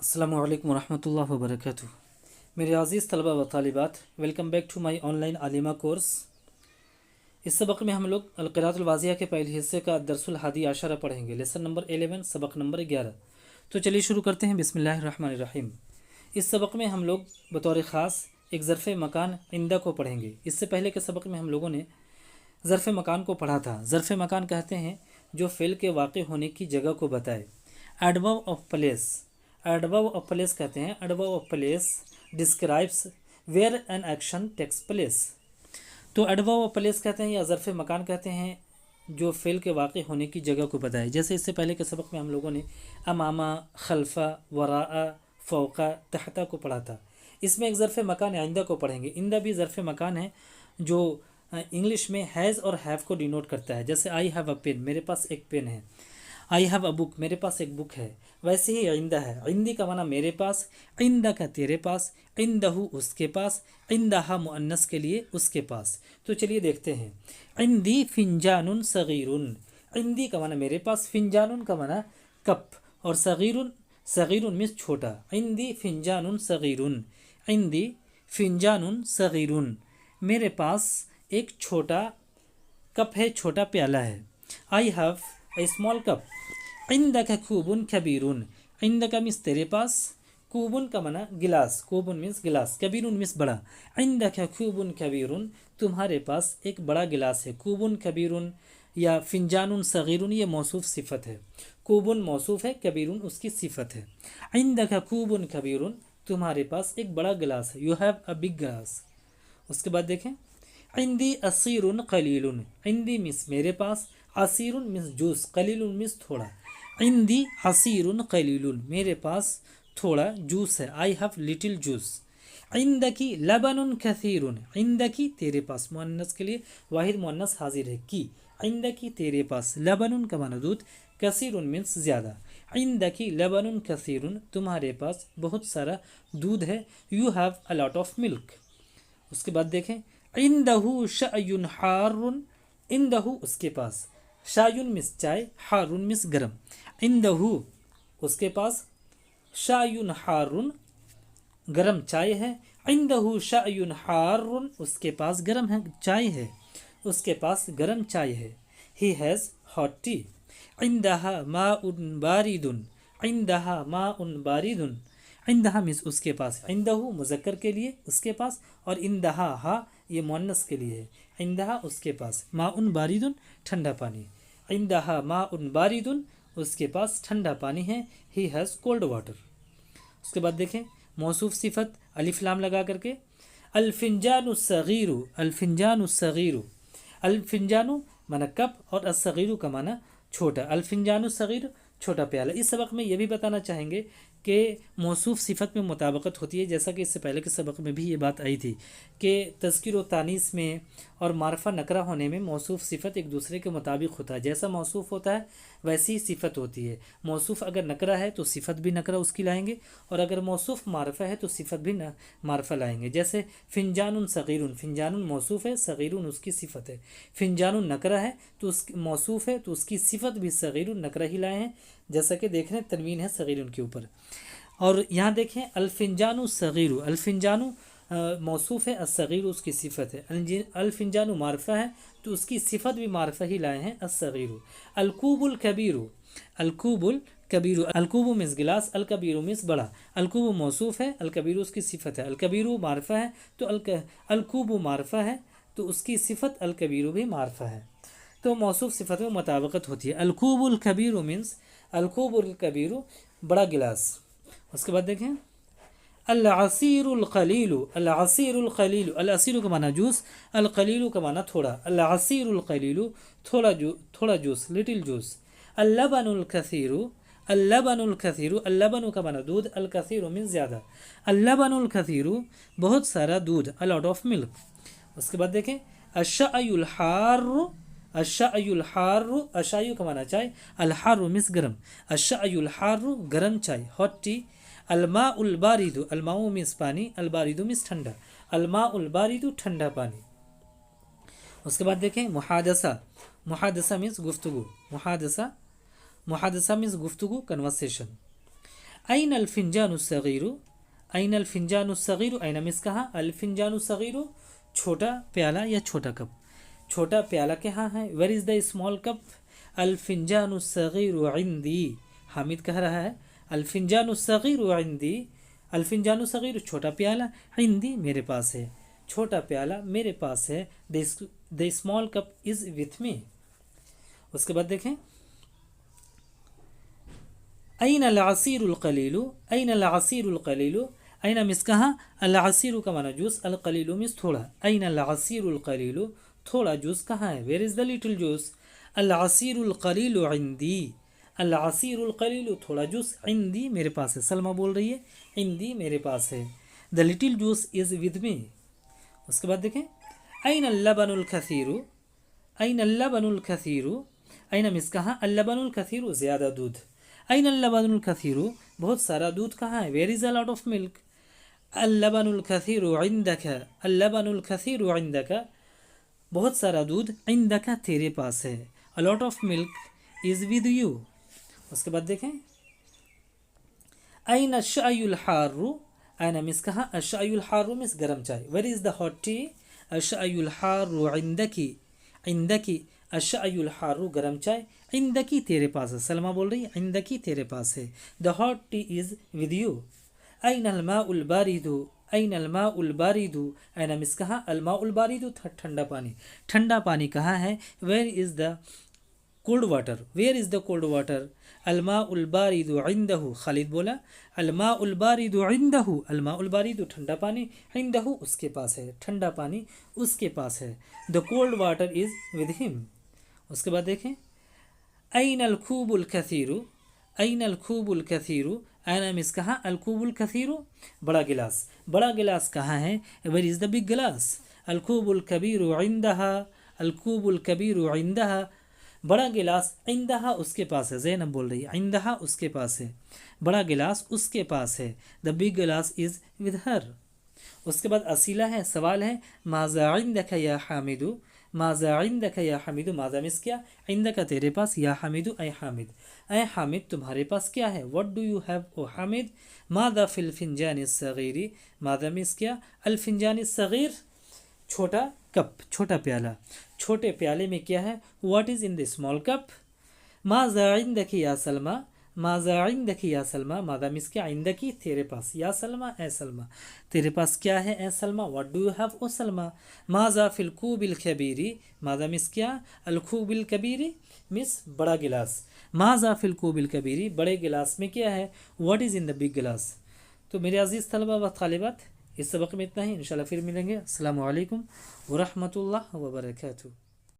अस्सलामु अलैकुम वरहमतुल्लाहि वबरकातुहू। मेरे अज़ीज़ तलबा व तालिबात, welcome back to my online आलिमा कोर्स। इस सबक में हम लोग अल-क़िराअतुल वाज़िया के पहले हिस्से का दरसुल हादी आशरा पढ़ेंगे, लेसन नंबर 11, सबक नंबर 11। तो चलिए शुरू करते हैं। बिस्मिल्लाहिर्रहमानिर्रहीम। इस सबक में हम लोग बतौर ख़ास एक ज़र्फ़ मकान इंदा को पढ़ेंगे। इससे पहले के सबक में हम लोगों ने ज़र्फ़ मकान को पढ़ा था। ज़र्फ़ मकान कहते हैं जो फ़ेल के वाक़ होने की जगह को बताए। Adverb of place, adverb of place कहते हैं। Adverb of place describes where an action takes place. तो एडवर्ब ऑफ प्लेस कहते हैं या ज़र्फ़ मकान कहते हैं जो फ़ेल के वाक़ होने की जगह को बताए। जैसे इससे पहले के सबक में हम लोगों ने अमामा, खल्फ़ा, वराआ, फ़ौक़ा, तहता को पढ़ा था। इसमें एक ज़र्फ़ मकान आइंदा को पढ़ेंगे। इंदा भी ज़र्फ़ मकान है जो इंग्लिश में हैज़ और हैव को डिनोट करता है। जैसे आई हैव अ पेन, मेरे पास एक पेन है। आई हैव अ बुक, मेरे पास एक बुक है। वैसे ही आइंदा है। इंदी का माना मेरे पास, इंदा का तेरे पास, इंदहू उसके पास, इंदहा मुअन्नस के लिए उसके पास। तो चलिए देखते हैं। इंदी फिंजानुन सगीरुन, इंदी का माना मेरे पास, फिंजानुन का माना कप, और सगीरुन, सगीरुन मीन्स छोटा। इंदी फिंजानुन सगीरुन, इंदी फिंजानुन सगीरुन, मेरे पास एक छोटा कप है, छोटा प्याला है। I have a small cup. इंदका खूबुन कबीरुन, इंदका मीन्स तेरे पास, कूबुन का माना गिलास, कूबुन मीन्स गिलास, कबीरुन मीन्स बड़ा। इंदका खूबुन कबीरुन, तुम्हारे पास एक बड़ा गिलास है। कूबुन कबीरुन या फिंजानुन सगीरुन ये मौसूफ सिफत है। कूबुन मौसूफ है, कबीरुन उसकी सिफत है। इंदका खूबुन कबीरुन, तुम्हारे पास एक बड़ा गिलास है। यू हैव अ बिग गिलास। उसके बाद देखें, इंदी असीरुन कलीलुन, इंदी मीन्स मेरे पास, असीरुन मीन्स जूस, कलीलुन मीन्स थोड़ा। इंदी असीरुन कलीलुन, मेरे पास थोड़ा जूस है। I have little juice. इंदकी लबनुन कसीरुन, इंदकी तेरे पास, मुअन्नस के लिए वाहिद मुअन्नस हाजिर है की। इंदकी तेरे पास, लबनुन का माना दूध, कसीरुन मीन्स ज़्यादा। इंदकी लबनुन कसीरुन, तुम्हारे पास बहुत सारा दूध है। You have a lot of milk. उसके बाद देखें, इंदहू शयुन हारुन, इंदहू उसके पास, शायुन मिस चाय, हारुन मिस गरम। इंदहू उसके पास, शायुन हारुन गरम चाय है। इंदहू शायुन हारुन, उसके पास गरम है चाय है, उसके पास गरम चाय है। He has hot tea. इंदहा माउन बारिदुन, इंदहा माउन बारिदुन, इंदहा मीन्स उसके पास, इंदहू मुज़क्कर के लिए उसके पास, और इंदहा हा ये मुअन्नस के लिए है। इंदहा उसके पास, माउन बारिदुन ठंडा पानी। इंदहा माउन बारिदुन, उसके पास ठंडा पानी है। He has cold water. उसके बाद देखें मौसूफ सिफत अलिफ लाम लगा करके, अल्फिंजानु सगीरु, अल्फिंजानु सगीरु, अल्फिंजानु माना कप और असगीरु का माना छोटा। अल्फिंजानु सगीर छोटा प्याला। इस सबक में यह भी बताना चाहेंगे कि मौसूफ सिफत में मुताबकत होती है। जैसा कि इससे पहले के सबक में भी ये बात आई थी कि तज़कीर व तानीस में और मारफा नकरा होने में मौसूफ सिफत एक दूसरे के मुताबिक होता है। जैसा मौसूफ होता है वैसी ही सिफत होती है। मौसूफ अगर नकरा है तो सिफत भी नकरा उसकी लाएंगे, और अगर मौसूफ मारफा है तो सिफत भी मारफा लाएंगे। जैसे फिंजानुन सगीरुन, फिंजानुन मौसूफ है, सगीरुन उसकी सिफत है। फिंजानुन नकरा है तो उसकी मौसूफ है तो उसकी सिफत भी सगीरुन नकरा ही लाए हैं। जैसा कि देख रहे हैं तनवीन है सगीरुन के ऊपर। और यहाँ देखें अल्फिंजानु सगीरु, अल्फिंजानु मौसूफ है, असगीर उसकी सिफत है। अल्फिंजानु मारफा है तो उसकी सिफत भी मारफा ही लाए हैं, असगीरु। अलकूबुल कबीरु, अलकूबुल कबीरु, अलकूबु मीन्स गिलास, अलकबीरु मीन्स बड़ा। अलकूबु मौसूफ है, अलकबीरु उसकी सिफत है। अलकबीरु मारफा है तो अलकूबु मारफा है तो उसकी सिफत अलकबीरु भी मारफा है। तो मौसूफ सिफत में मुताबकत होती है। अलकूबुल कबीरु मीन्स, अलकूबुल कबीरु बड़ा गिलास। उसके बाद देखें अल-असीरुल कलीलु, अल-असीरुल कलीलु, अल-असीरु का माना जूस, अल-कलीलु का माना थोड़ा। अल-असीरुल कलीलु थोड़ा जूस, लिटिल जूस। अल-लबनुल कसीरु, अल-लबनुल कसीरु, अल-लबनु का माना दूध, अल-कसीरु मीन्स ज़्यादा। अल-लबनुल कसीरु बहुत सारा दूध, अ लॉट ऑफ मिल्क। उसके बाद देखें अश-शअयुल हार्रु, अश-शअयुल हार्रु, अश-शअयु का माना चाय, अल-हार्रु मीन्स गरम। अश-शअयुल हार्रु गरम चाय, हॉट टी। अलमाउल बारिदु, अलमाउ मीन्स पानी, अलबारिदु मीन्स ठंडा। अलमाउल बारिदु ठंडा पानी। उसके बाद देखें मुहादसा, मुहादसा मीन्स गुफ्तगू, मुहादसा, मुहादसा मीन्स गुफ्तगू, कन्वर्सेशन। ऐन अल फिंजानु सगीरु, ऐन अल फिंजानु सगीरु, ऐन मिस कहाँ, अल फिंजानु सगीरु छोटा प्याला या छोटा कप, छोटा प्याला के हाँ है। Where is the small cup, अल फिंजानु सगीरु इंदी, हामिद कह रहा है अल फिंजानु सगीरु इंदी, अल फिंजानु सगीरु छोटा प्याला, इंदी मेरे पास है, छोटा प्याला मेरे पास है, the small cup is with me. उसके बाद देखें ऐन अल असीरुल कलीलु, ऐन अल असीरुल कलीलु, ऐन मिस कहाँ, अल असीरु का माना जूस, अल कलीलु मिस थोड़ा, ऐन अल असीरुल कलीलु थोड़ा जूस कहाँ है, where is the little juice, अल असीरुल कलीलु इंदी, अल असीरुल कलीलु थोड़ा जूस, इंदी मेरे पास है, सलमा बोल रही है इंदी मेरे पास है, the little juice is with me. उसके बाद देखें ऐन अल लबनुल कसीरु, ऐन अल लबनुल कसीरु, ऐन मिस कहाँ, अल लबनुल कसीरु ज़्यादा दूध, ऐन अल लबनुल कसीरु बहुत सारा दूध कहाँ है, where is a lot of milk, अल लबनुल कसीरु इंदक, अल लबनुल कसीरु इंदक बहुत सारा दूध, इंदक तेरे पास है, a lot of milk is with you. उसके बाद देखें ऐन अश्शअयुल हार्रु, ऐन मिस कहाँ, अश्शअयुल हार्रु मिस गरम चाय, where is the hot tea, अश्शअयुल हार्रु इंदकी, इंदकी अश्शअयुल हार्रु गरम चाय, इंदकी तेरे पास है, सलमा बोल रही है इंदकी तेरे पास है, the hot tea is with you. ऐन अल माउल बारिदु, ऐन अल माउल बारिदु, ऐन मिस कहाँ, अल माउल बारिदु ठंडा पानी, ठंडा पानी कहाँ है, where is the cold water, where is the cold water, अल माउल बारिदु इंदहु, खालिद बोला अल माउल बारिदु इंदहु, अल माउल बारिदु ठंडा पानी, इंदहु उसके पास है, ठंडा पानी उसके पास है, the cold water is with him. उसके बाद देखें ऐन अल खूबुल कसीरु, ऐन अल खूबुल कसीरु, ऐन मिस कहाँ, अल खूबुल कसीरु बड़ा गिलास, बड़ा गिलास कहाँ है, वेयर इज़ द बिग गिलास, अल खूबुल कबीरु इंदहा, अल खूबुल कबीरु इंदहा बड़ा गिलास, इंदहा उसके पास है, ज़ैनब बोल रही है इंदहा उसके पास है, बड़ा गिलास उसके पास है, द बिग गिलास इज़ विद हर। उसके बाद असीला है, सवाल है माज़ा इंदका या हामिदु, माज़ा इंदका या हामिदु, माज़ा मिस क्या, इंदका तेरे पास, या हामिदु ऐ हामिद, ऐ हामिद तुम्हारे पास क्या है, what do you have o Hamid, माज़ा फिल फिंजान सगीरी, माज़ा मिस क्या, अल फिंजान सगीर छोटा कप, छोटा प्याला, छोटे प्याले में क्या है, what is in the small cup, माज़ा इंदकी या सलमा, माज़ा इंदकी या सलमा, माज़ा मिस क्या, इंदकी तेरे पास, या सलमा ए सलमा तेरे पास क्या है ए Salma, what do you have o Salma, माज़ा फिल कूबिल कबीरी, माज़ा मिस क्या, अल कूबिल कबीरी मिस बड़ा गिलास, माज़ा फिल कूबिल कबीरी बड़े गिलास में क्या है, what is in the big गिलास। तो मेरे अजीज़ तलबा व तालिबात इस सबक में इतना ही, इंशाल्लाह फिर मिलेंगे। अस्सलामु अलैकुम व रहमतुल्लाह व बरकातुहू।